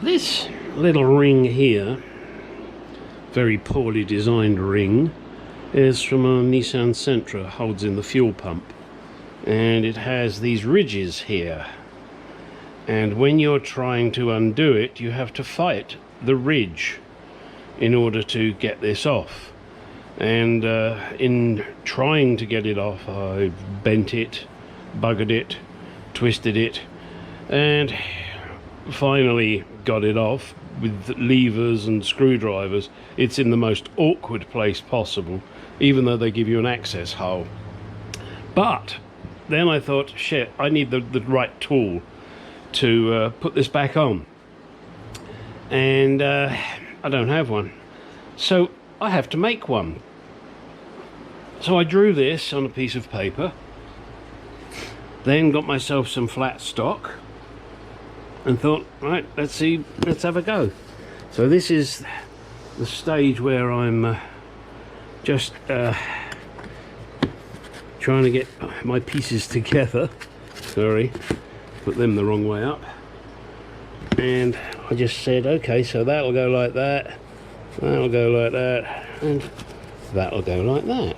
This little ring here, very poorly designed ring, is from a Nissan Sentra, holds in the fuel pump, and it has these ridges here, and when you're trying to undo it you have to fight the ridge in order to get this off. And in trying to get it off, I bent it, buggered it, twisted it, and finally got it off with levers and screwdrivers. It's in the most awkward place possible, even though they give you an access hole. But then I thought, shit, I need the right tool to put this back on, and I don't have one, so I have to make one. So I drew this on a piece of paper, then got myself some flat stock and thought, right, let's have a go. So this is the stage where I'm just trying to get my pieces together. Sorry, put them the wrong way up. And I just said, okay, so that'll go like that, that'll go like that, and that'll go like that.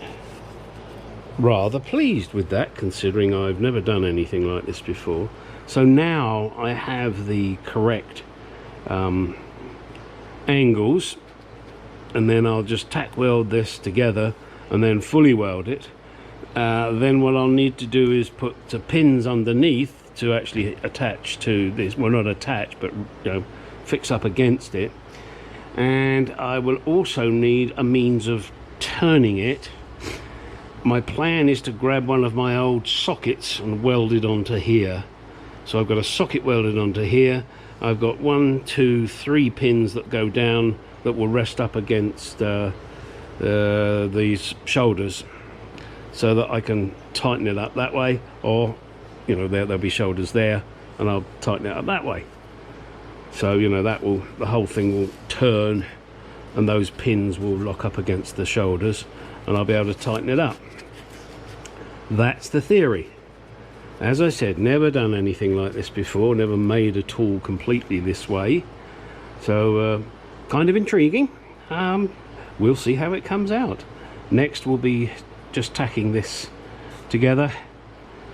Rather pleased with that, considering I've never done anything like this before. So now I have the correct angles, and then I'll just tack weld this together and then fully weld it. Then what I'll need to do is put pins underneath to actually attach to this, well, not attach, but fix up against it. And I will also need a means of turning it. My plan is to grab one of my old sockets and weld it onto here. So I've got a socket welded onto here. I've got 1, 2, 3 pins that go down that will rest up against these shoulders, so that I can tighten it up that way, or there'll be shoulders there and I'll tighten it up that way. So the whole thing will turn and those pins will lock up against the shoulders and I'll be able to tighten it up. That's the theory. As I said, never done anything like this before, never made a tool completely this way, so kind of intriguing. We'll see how it comes out. Next will be just tacking this together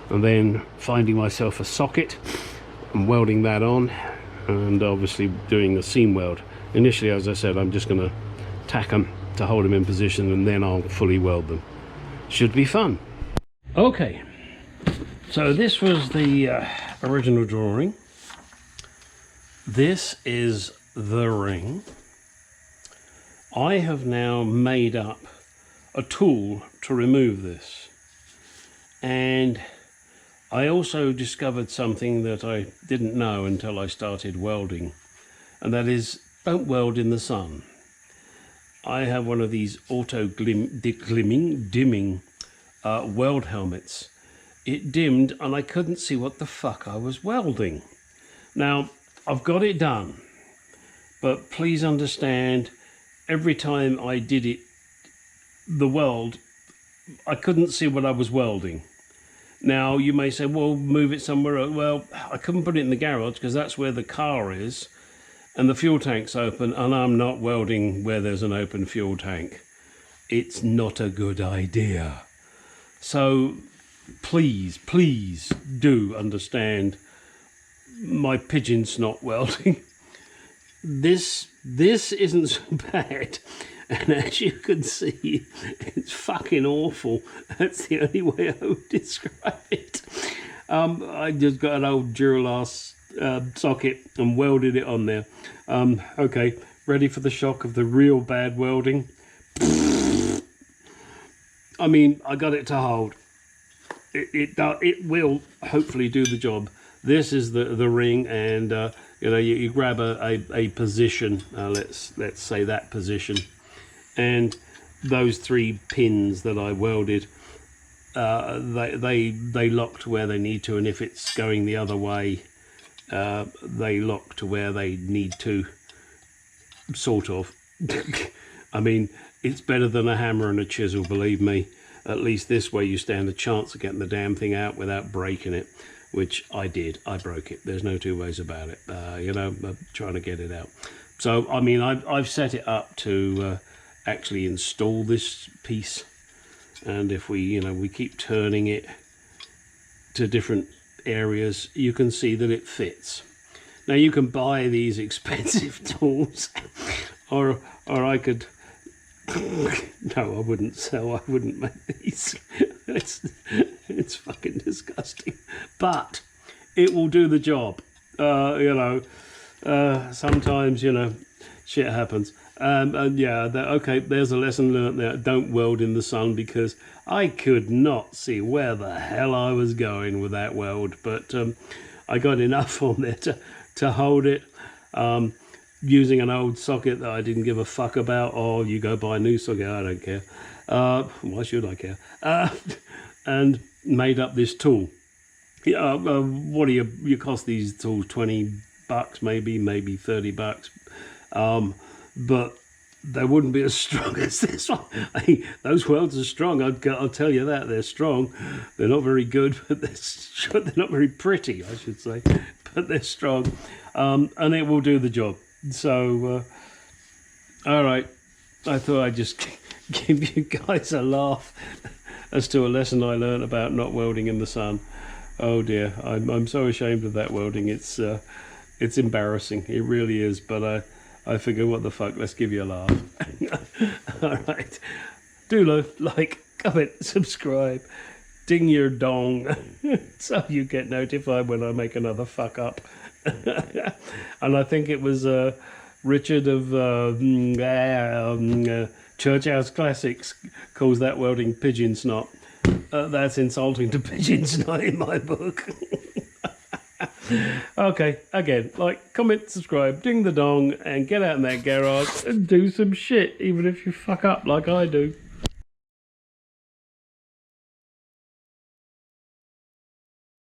and then finding myself a socket and welding that on, and obviously doing the seam weld. Initially, as I said, I'm just going to tack them to hold them in position and then I'll fully weld them. Should be fun. Okay, so this was the original drawing. This is the ring. I have now made up a tool to remove this, and I also discovered something that I didn't know until I started welding, and that is, don't weld in the sun. I have one of these auto dimming weld helmets. It dimmed and I couldn't see what the fuck I was welding. Now I've got it done, but please understand, every time I did it, the weld, I couldn't see what I was welding. Now you may say, well, move it somewhere else. Well, I couldn't put it in the garage because that's where the car is and the fuel tank's open, and I'm not welding where there's an open fuel tank. It's not a good idea. So please do understand my pigeon snot welding. This isn't so bad, and as you can see, it's fucking awful. That's the only way I would describe it. I just got an old Duralast socket and welded it on there. Okay, ready for the shock of the real bad welding? I mean, I got it to hold. It will hopefully do the job. This is the ring, and you grab a position. Let's say that position, and those 3 pins that I welded, they lock to where they need to, and if it's going the other way, they lock to where they need to, sort of. I mean, it's better than a hammer and a chisel, believe me. At least this way you stand a chance of getting the damn thing out without breaking it. which I did. I broke it. There's no two ways about it. You know, I'm trying to get it out. So, I mean, I've set it up to actually install this piece. And if we, you know, we keep turning it to different areas, you can see that it fits. Now, you can buy these expensive tools, or I could... No, I wouldn't make these. It's fucking disgusting. But it will do the job. You know, sometimes, you know, shit happens. And yeah, okay, there's a lesson learned there. Don't weld in the sun, because I could not see where the hell I was going with that weld. But I got enough on there to hold it. Using an old socket that I didn't give a fuck about. Oh, you go buy a new socket, I don't care. Why should I care? And made up this tool. What do you cost these tools? $20 maybe 30 bucks. But they wouldn't be as strong as this one. Those welds are strong, I'll tell you that. They're strong. They're not very good, but they're not very pretty, I should say. But they're strong. And it will do the job. So, all right, I thought I'd just give you guys a laugh as to a lesson I learned about not welding in the sun. Oh dear, I'm so ashamed of that welding. It's embarrassing. It really is. But I figure, what the fuck? Let's give you a laugh. All right, do like, comment, subscribe, ding your dong, so you get notified when I make another fuck up. And I think it was Richard of Church House Classics calls that welding pigeon snot. That's insulting to pigeon snot in my book. Okay, again, like, comment, subscribe, ding the dong, and get out in that garage and do some shit, even if you fuck up like I do.